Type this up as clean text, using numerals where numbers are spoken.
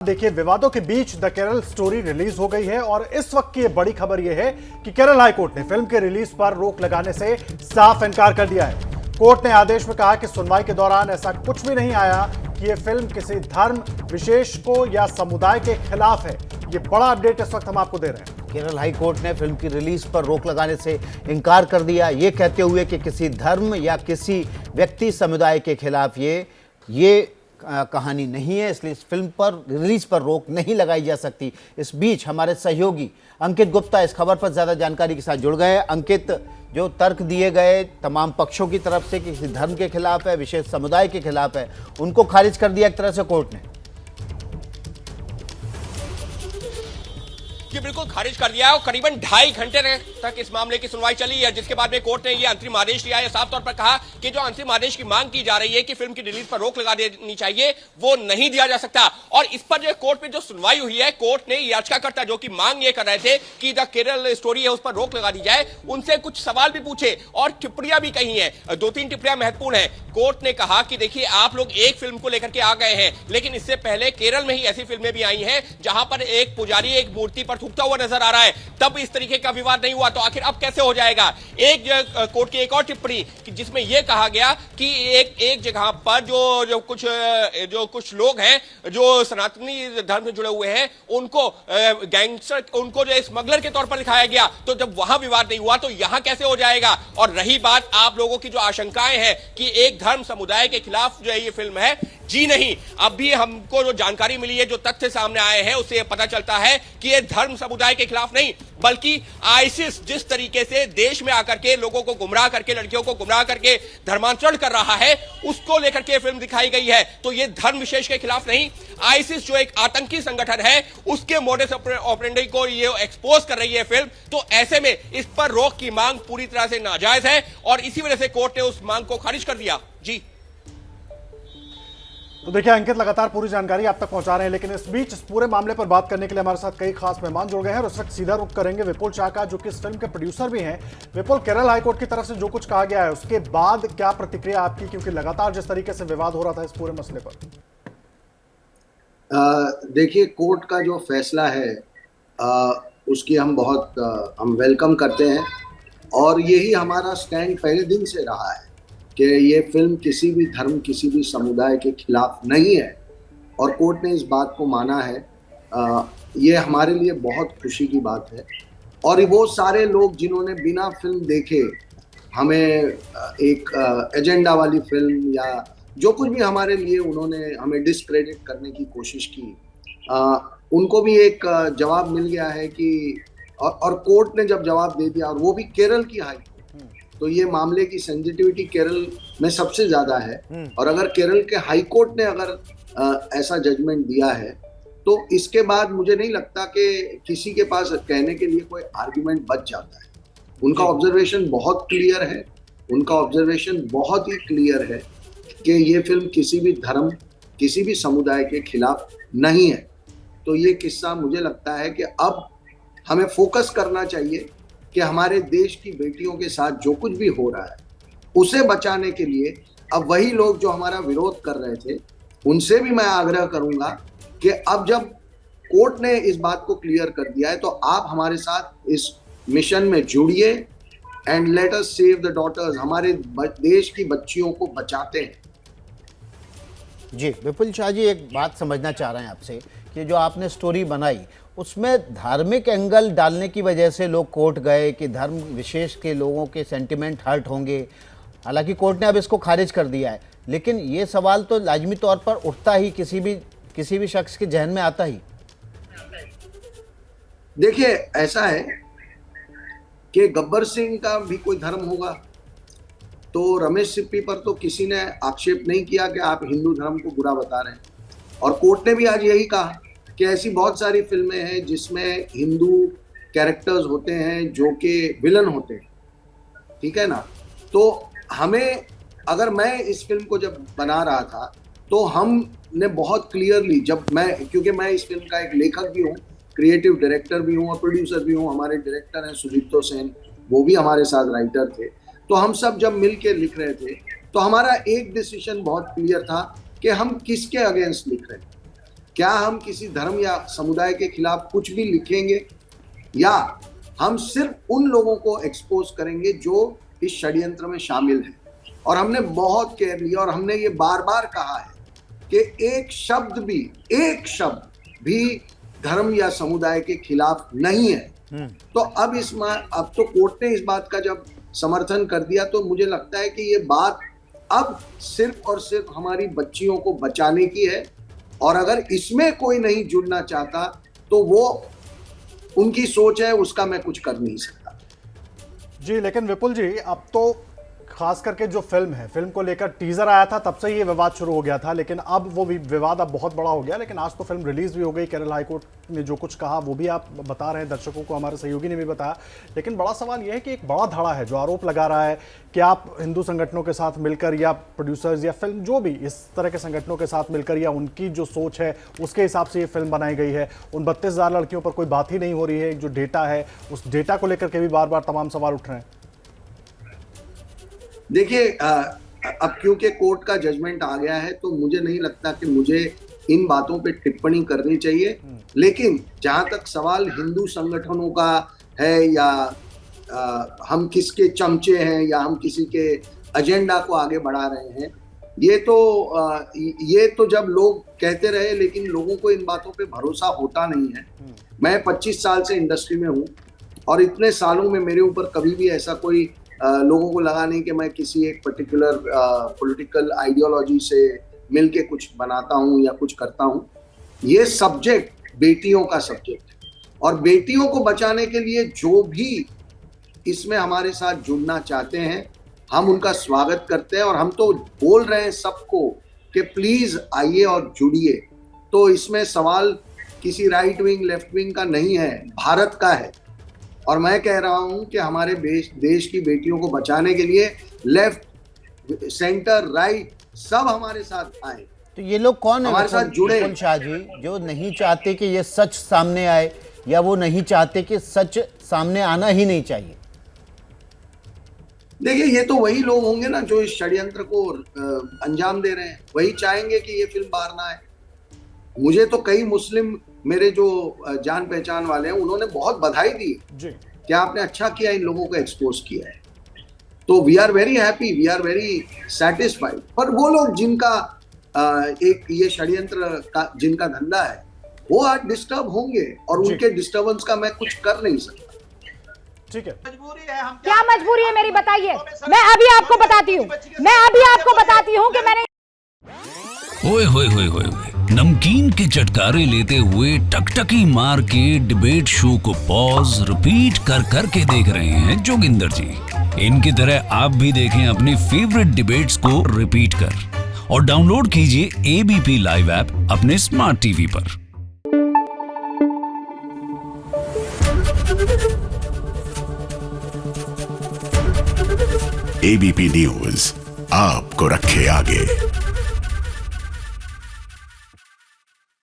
देखिए, विवादों के बीच द केरल स्टोरी रिलीज हो गई है और इस वक्त की बड़ी खबर यह है कि केरल हाईकोर्ट ने फिल्म के रिलीज पर रोक लगाने से साफ इनकार कर दिया है। कोर्ट ने आदेश में कहा कि सुनवाई के दौरान ऐसा कुछ भी नहीं आया कि यह फिल्म किसी धर्म विशेष को या समुदाय के खिलाफ है। ये बड़ा अपडेट इस वक्त हम आपको दे रहे हैं। केरल हाईकोर्ट ने फिल्म की रिलीज पर रोक लगाने से इनकार कर दिया, ये कहते हुए कि किसी धर्म या किसी व्यक्ति समुदाय के खिलाफ ये कहानी नहीं है, इसलिए इस फिल्म पर रिलीज पर रोक नहीं लगाई जा सकती। इस बीच हमारे सहयोगी अंकित गुप्ता इस खबर पर ज़्यादा जानकारी के साथ जुड़ गए। अंकित, जो तर्क दिए गए तमाम पक्षों की तरफ से कि किसी धर्म के खिलाफ है, विशेष समुदाय के खिलाफ है, उनको खारिज कर दिया एक तरह से कोर्ट ने। ये बिल्कुल खारिज कर दिया है और करीबन 2.5 घंटे तक इस मामले की सुनवाई चली है, जिसके बाद में कोर्ट ने ये अंतरिम आदेश दिया है। साफ तौर पर कहा कि जो अंतरिम आदेश की मांग की जा रही है कि फिल्म की रिलीज पर रोक लगा देनी चाहिए, वो नहीं दिया जा सकता। और इस पर जो कोर्ट में जो सुनवाई हुई है, कोर्ट ने याचिकाकर्ता जो कि मांग ये कर रहे थे कि द केरल स्टोरी है उस पर रोक लगा दी जाए, उनसे कुछ सवाल भी पूछे और टिप्पणियां भी कही है। 2-3 टिप्पणियां महत्वपूर्ण है। कोर्ट ने कहा कि देखिए, आप लोग एक फिल्म को लेकर के आ गए हैं, लेकिन इससे पहले केरल में ही ऐसी फिल्में भी आई हैं जहां पर एक पुजारी एक मूर्ति पर थूकता हुआ नजर आ रहा है, तब इस तरीके का विवाद नहीं हुआ, तो आखिर अब कैसे हो जाएगा। एक कोर्ट की एक और टिप्पणी जिसमें यह कहा गया कि एक जगह पर जो कुछ लोग हैं जो सनातनी धर्म से जुड़े हुए हैं, उनको गैंगस्टर, उनको जो स्मगलर के तौर पर दिखाया गया, तो जब वहां विवाद नहीं हुआ तो यहां कैसे हो जाएगा। और रही बात आप लोगों की जो आशंकाएं हैं कि एक धर्म समुदाय के खिलाफ जो है ये फिल्म है, जी नहीं, अब भी हमको जो जानकारी मिली है, जो तथ्य सामने आए हैं, उससे पता चलता है कि ये धर्म समुदाय के खिलाफ नहीं, बल्कि आईसिस जिस तरीके से देश में आकर के लोगों को गुमराह करके, लड़कियों को गुमराह करके धर्मांतरण कर रहा है, उसको लेकर के फिल्म दिखाई गई है। तो ये धर्म विशेष के खिलाफ नहीं, आईसिस जो एक आतंकी संगठन है, उसके मोडस ऑपरेंडी को ये एक्सपोज कर रही है फिल्म। तो ऐसे में इस पर रोक की मांग पूरी तरह से नाजायज है और इसी वजह से कोर्ट ने उस मांग को खारिज कर दिया। जी, तो देखिए, अंकित लगातार पूरी जानकारी आप तक पहुंचा रहे हैं, लेकिन इस बीच इस पूरे मामले पर बात करने के लिए हमारे साथ कई खास मेहमान जुड़ गए हैं और उस वक्त सीधा रुख करेंगे विपुल शाह का, जो कि इस फिल्म के प्रोड्यूसर भी हैं। विपुल, केरल हाईकोर्ट की तरफ से जो कुछ कहा गया है, उसके बाद क्या प्रतिक्रिया आपकी, क्योंकि लगातार जिस तरीके से विवाद हो रहा था इस पूरे मसले पर। देखिए, कोर्ट का जो फैसला है उसकी हम वेलकम करते हैं और यही हमारा स्टैंड पहले दिन से रहा है कि ये फिल्म किसी भी धर्म, किसी भी समुदाय के खिलाफ नहीं है और कोर्ट ने इस बात को माना है। ये हमारे लिए बहुत खुशी की बात है। और वो सारे लोग जिन्होंने बिना फिल्म देखे हमें एक एजेंडा वाली फिल्म या जो कुछ भी हमारे लिए उन्होंने हमें डिस्क्रेडिट करने की कोशिश की, उनको भी एक जवाब मिल गया है कि और कोर्ट ने जब जवाब दे दिया, और वो भी केरल की हाई, तो ये मामले की सेंसिटिविटी केरल में सबसे ज्यादा है। और अगर केरल के हाई कोर्ट ने अगर ऐसा जजमेंट दिया है, तो इसके बाद मुझे नहीं लगता कि किसी के पास कहने के लिए कोई आर्गुमेंट बच जाता है। उनका ऑब्जर्वेशन बहुत क्लियर है, उनका ऑब्जर्वेशन बहुत ही क्लियर है कि ये फिल्म किसी भी धर्म, किसी भी समुदाय के खिलाफ नहीं है। तो ये किस्सा मुझे लगता है कि अब हमें फोकस करना चाहिए कि हमारे देश की बेटियों के साथ जो कुछ भी हो रहा है उसे बचाने के लिए अब वही लोग जो हमारा विरोध कर रहे थे, उनसे भी मैं आग्रह करूंगा कि अब जब कोर्ट ने इस बात को क्लियर कर दिया है, तो आप हमारे साथ इस मिशन में जुड़िए and let us save the daughters. हमारे देश की बच्चियों को बचाते हैं। जी, विपुल शाह जी, एक बात समझना चाह रहे हैं आपसे कि जो आपने स्टोरी बनाई उसमें धार्मिक एंगल डालने की वजह से लोग कोर्ट गए कि धर्म विशेष के लोगों के सेंटिमेंट हर्ट होंगे। हालांकि कोर्ट ने अब इसको खारिज कर दिया है, लेकिन ये सवाल तो लाजमी तौर पर उठता ही, किसी भी शख्स के जहन में आता ही। देखिए, ऐसा है कि गब्बर सिंह का भी कोई धर्म होगा, तो रमेश सिप्पी पर तो किसी ने आक्षेप नहीं किया कि आप हिंदू धर्म को बुरा बता रहे हैं। और कोर्ट ने भी आज यही कहा कि ऐसी बहुत सारी फिल्में हैं जिसमें हिंदू कैरेक्टर्स होते हैं जो कि विलन होते हैं, ठीक है ना। तो हमें, अगर मैं इस फिल्म को जब बना रहा था तो हमने बहुत क्लियरली, क्योंकि मैं इस फिल्म का एक लेखक भी हूँ, क्रिएटिव डायरेक्टर भी हूँ और प्रोड्यूसर भी हूँ। हमारे डायरेक्टर हैं सुदीप्तो सेन, वो भी हमारे साथ राइटर थे। तो हम सब जब मिल के लिख रहे थे तो हमारा एक डिसीजन बहुत क्लियर था कि हम किसके अगेंस्ट लिख रहे हैं। क्या हम किसी धर्म या समुदाय के खिलाफ कुछ भी लिखेंगे, या हम सिर्फ उन लोगों को एक्सपोज करेंगे जो इस षड्यंत्र में शामिल हैं। और हमने बहुत केयर लिया और हमने ये बार बार कहा है कि एक शब्द भी धर्म या समुदाय के खिलाफ नहीं है। तो अब तो कोर्ट ने इस बात का जब समर्थन कर दिया, तो मुझे लगता है कि ये बात अब सिर्फ और सिर्फ हमारी बच्चियों को बचाने की है, और अगर इसमें कोई नहीं जुड़ना चाहता तो वो उनकी सोच है, उसका मैं कुछ कर नहीं सकता। जी, लेकिन विपुल जी, अब तो खास करके जो फिल्म को लेकर टीजर आया था तब से ये विवाद शुरू हो गया था, लेकिन अब वो विवाद अब बहुत बड़ा हो गया। लेकिन आज तो फिल्म रिलीज भी हो गई, केरल हाईकोर्ट ने जो कुछ कहा वो भी आप बता रहे हैं, दर्शकों को हमारे सहयोगी ने भी बताया। लेकिन बड़ा सवाल यह है कि एक बड़ा धड़ा है जो आरोप लगा रहा है कि आप हिंदू संगठनों के साथ मिलकर या प्रोड्यूसर्स या फिल्म जो भी इस तरह के संगठनों के साथ मिलकर या उनकी जो सोच है उसके हिसाब से ये फिल्म बनाई गई है। उन 32,000 लड़कियों पर कोई बात ही नहीं हो रही है। जो डेटा है उस डेटा को लेकर के भी बार बार तमाम सवाल उठ रहे हैं। देखिए, अब क्योंकि कोर्ट का जजमेंट आ गया है तो मुझे नहीं लगता कि मुझे इन बातों पे टिप्पणी करनी चाहिए। लेकिन जहां तक सवाल हिंदू संगठनों का है या हम किसके चमचे हैं या हम किसी के एजेंडा को आगे बढ़ा रहे हैं, ये तो जब लोग कहते रहे, लेकिन लोगों को इन बातों पे भरोसा होता नहीं है। मैं 25 साल से इंडस्ट्री में हूँ और इतने सालों में मेरे ऊपर कभी भी ऐसा कोई लोगों को लगा नहीं कि मैं किसी एक पर्टिकुलर पॉलिटिकल आइडियोलॉजी से मिलके कुछ बनाता हूँ या कुछ करता हूँ। ये सब्जेक्ट बेटियों का सब्जेक्ट है और बेटियों को बचाने के लिए जो भी इसमें हमारे साथ जुड़ना चाहते हैं हम उनका स्वागत करते हैं। और हम तो बोल रहे हैं सबको कि प्लीज आइए और जुड़िए। तो इसमें सवाल किसी राइट विंग लेफ्ट विंग का नहीं है, भारत का है। और मैं कह रहा हूं कि हमारे देश की बेटियों को बचाने के लिए लेफ्ट सेंटर राइट सब हमारे साथ आए। तो ये लोग कौन है हमारे साथ जुड़े? विपुल शाह जी, जो नहीं चाहते कि ये सच सामने आए या वो नहीं चाहते कि सच सामने आना ही नहीं चाहिए? देखिए, ये तो वही लोग होंगे ना जो इस षड्यंत्र को अंजाम दे रहे हैं, वही चाहेंगे कि ये फिल्म बाहर ना आए। मुझे तो कई मुस्लिम मेरे जो जान पहचान वाले हैं उन्होंने बहुत बधाई दी कि आपने अच्छा किया, इन लोगों को एक्सपोज किया है। तो we are very happy, we are very satisfied. पर वो लोग जिनका एक ये षड्यंत्र का जिनका धंधा है वो आज डिस्टर्ब होंगे और उनके डिस्टर्बेंस का मैं कुछ कर नहीं सकता। ठीक है, क्या मजबूरी है मेरी, बताइए। मैं अभी आपको बताती हूँ कि मैंने ओए होए होए होए नमकीन के चटकारे लेते हुए टकटकी मार के डिबेट शो को पॉज रिपीट कर करके देख रहे हैं जोगिंदर जी। इनकी तरह आप भी देखें अपनी फेवरेट डिबेट्स को रिपीट कर और डाउनलोड कीजिए एबीपी लाइव ऐप अपने स्मार्ट टीवी पर। एबीपी न्यूज आपको रखे आगे।